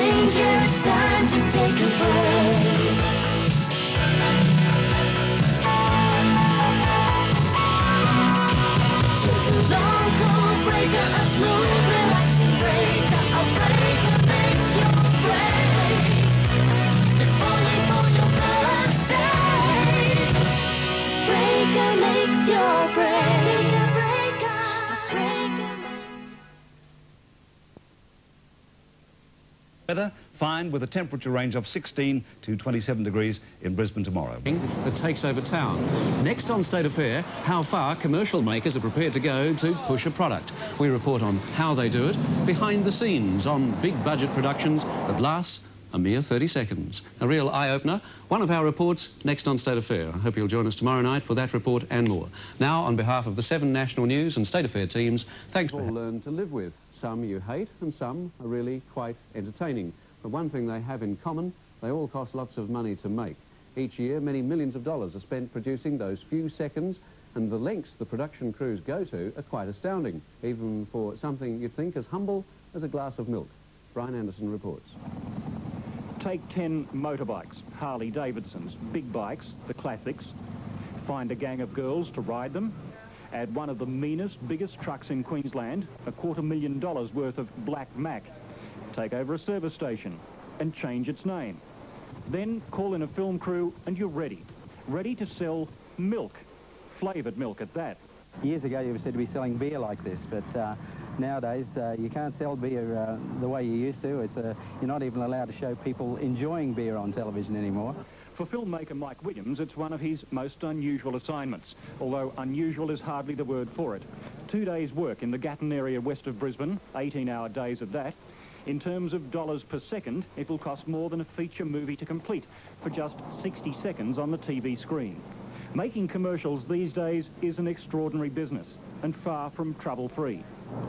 stranger, it's time to take a break. Take a long, cold breaker, a smooth, relaxing breaker. A breaker makes your break. If only for your birthday. Breaker makes your break. Take a breaker. Breaker makes... Weather, fine, with a temperature range of 16 to 27 degrees in Brisbane tomorrow. That takes over town. Next on State Affair, how far commercial makers are prepared to go to push a product. We report on how they do it, behind the scenes on big budget productions that last a mere 30 seconds. A real eye-opener. One of our reports next on State Affair. I hope you'll join us tomorrow night for that report and more. Now, on behalf of the 7 national news and State Affair teams, thanks for... learn to live with. Some you hate and some are really quite entertaining. But one thing they have in common, they all cost lots of money to make. Each year, many millions of dollars are spent producing those few seconds, and the lengths the production crews go to are quite astounding, even for something you'd think as humble as a glass of milk. Brian Anderson reports. Take 10 motorbikes, Harley Davidsons, big bikes, the classics. Find a gang of girls to ride them. Add one of the meanest, biggest trucks in Queensland, $250,000 worth of Black Mac. Take over a service station and change its name. Then call in a film crew and you're ready. Ready to sell milk. Flavoured milk at that. Years ago you were said to be selling beer like this, but nowadays you can't sell beer the way you used to. You're not even allowed to show people enjoying beer on television anymore. For filmmaker Mike Williams, it's one of his most unusual assignments, although unusual is hardly the word for it. 2 days' work in the Gatton area west of Brisbane, 18-hour days at that. In terms of dollars per second, it will cost more than a feature movie to complete for just 60 seconds on the TV screen. Making commercials these days is an extraordinary business and far from trouble-free.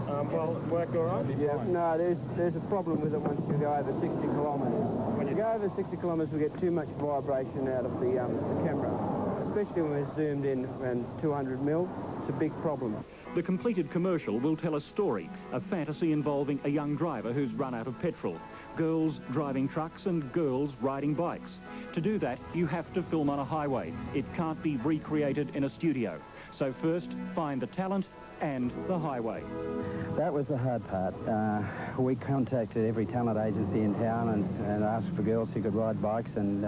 Well, work all right? Yeah, no, there's a problem with it once you go over 60 kilometres. When you go over 60 kilometres, we get too much vibration out of the camera, especially when we're zoomed in around 200 mil. It's a big problem. The completed commercial will tell a story, a fantasy involving a young driver who's run out of petrol, girls driving trucks and girls riding bikes. To do that, you have to film on a highway. It can't be recreated in a studio. So first, find the talent and the highway. That was the hard part. We contacted every talent agency in town and asked for girls who could ride bikes, and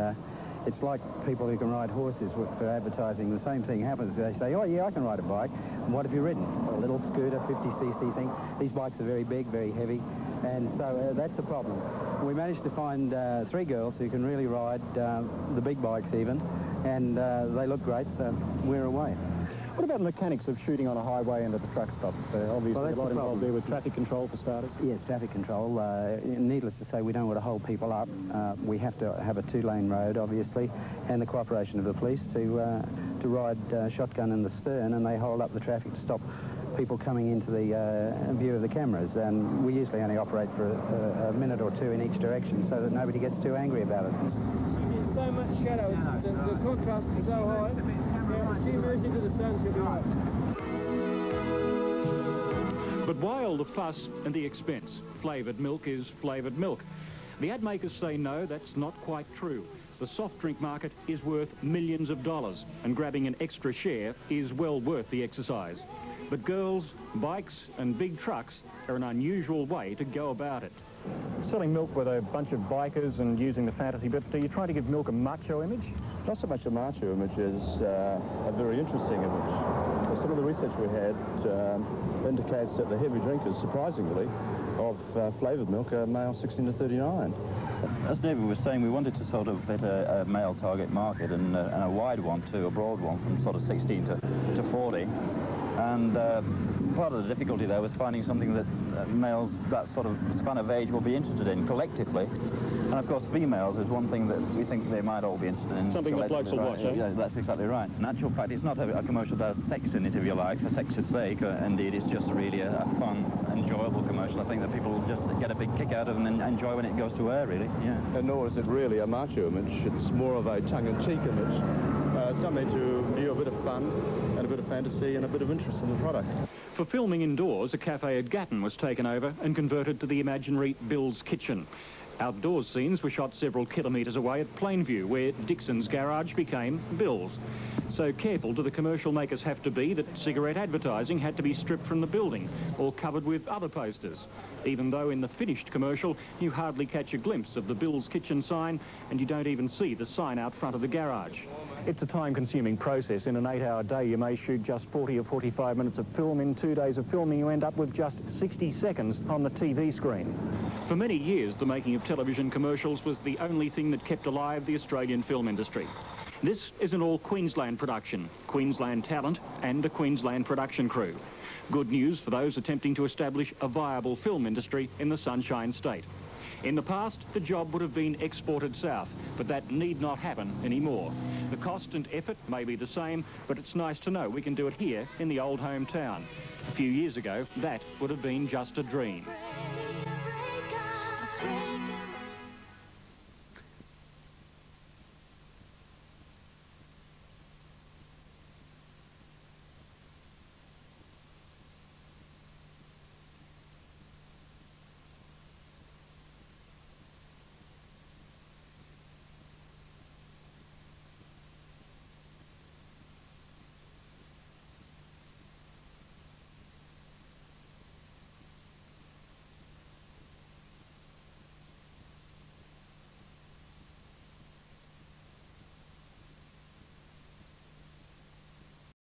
it's like people who can ride horses for advertising. The same thing happens. They say, oh yeah, I can ride a bike. And what have you ridden? A little scooter, 50cc thing. These bikes are very big, very heavy, and so that's a problem. We managed to find 3 girls who can really ride the big bikes even, and they look great, so we're away. What about the mechanics of shooting on a highway and at the truck stop? Obviously, a lot involved there with traffic control for starters. Yes, traffic control. Needless to say, we don't want to hold people up. We have to have a 2-lane road, obviously, and the cooperation of the police to ride shotgun in the stern, and they hold up the traffic to stop people coming into the view of the cameras. And we usually only operate for a minute or 2 in each direction so that nobody gets too angry about it. There's so much shadow, the contrast is so high. If she moves into the sun, she'll be right. But why all the fuss and the expense? Flavoured milk is flavoured milk. The ad makers say no, that's not quite true. The soft drink market is worth millions of dollars, and grabbing an extra share is well worth the exercise. But girls, bikes and big trucks are an unusual way to go about it. Selling milk with a bunch of bikers and using the fantasy bit, are you trying to give milk a macho image? Not so much a macho image as a very interesting image. Some of the research we had indicates that the heavy drinkers, surprisingly, of flavoured milk are male 16 to 39. As David was saying, we wanted to sort of hit a male target market and a wide one too, a broad one from sort of 16 to 40. And part of the difficulty there was finding something that males that sort of span of age will be interested in collectively. And of course females is one thing that we think they might all be interested in. Something that blokes will watch, eh? Yeah, that's exactly right. In actual fact, it's not a commercial that has sex in it, if you like, for sex's sake. Indeed, it's just really a fun, enjoyable commercial. I think that people will just get a big kick out of and enjoy when it goes to air, really, yeah. And nor is it really a macho image. It's more of a tongue-in-cheek image. Something to do a bit of fun and a bit of fantasy and a bit of interest in the product. For filming indoors, a cafe at Gatton was taken over and converted to the imaginary Bill's Kitchen. Outdoor scenes were shot several kilometres away at Plainview, where Dixon's garage became Bill's. So careful do the commercial makers have to be that cigarette advertising had to be stripped from the building or covered with other posters, even though in the finished commercial you hardly catch a glimpse of the Bill's Kitchen sign and you don't even see the sign out front of the garage. It's a time-consuming process. In an 8-hour day, you may shoot just 40 or 45 minutes of film. In 2 days of filming, you end up with just 60 seconds on the TV screen. For many years, the making of television commercials was the only thing that kept alive the Australian film industry. This is an all-Queensland production, Queensland talent and a Queensland production crew. Good news for those attempting to establish a viable film industry in the Sunshine State. In the past, the job would have been exported south, but that need not happen anymore. The cost and effort may be the same, but it's nice to know we can do it here in the old hometown. A few years ago, that would have been just a dream.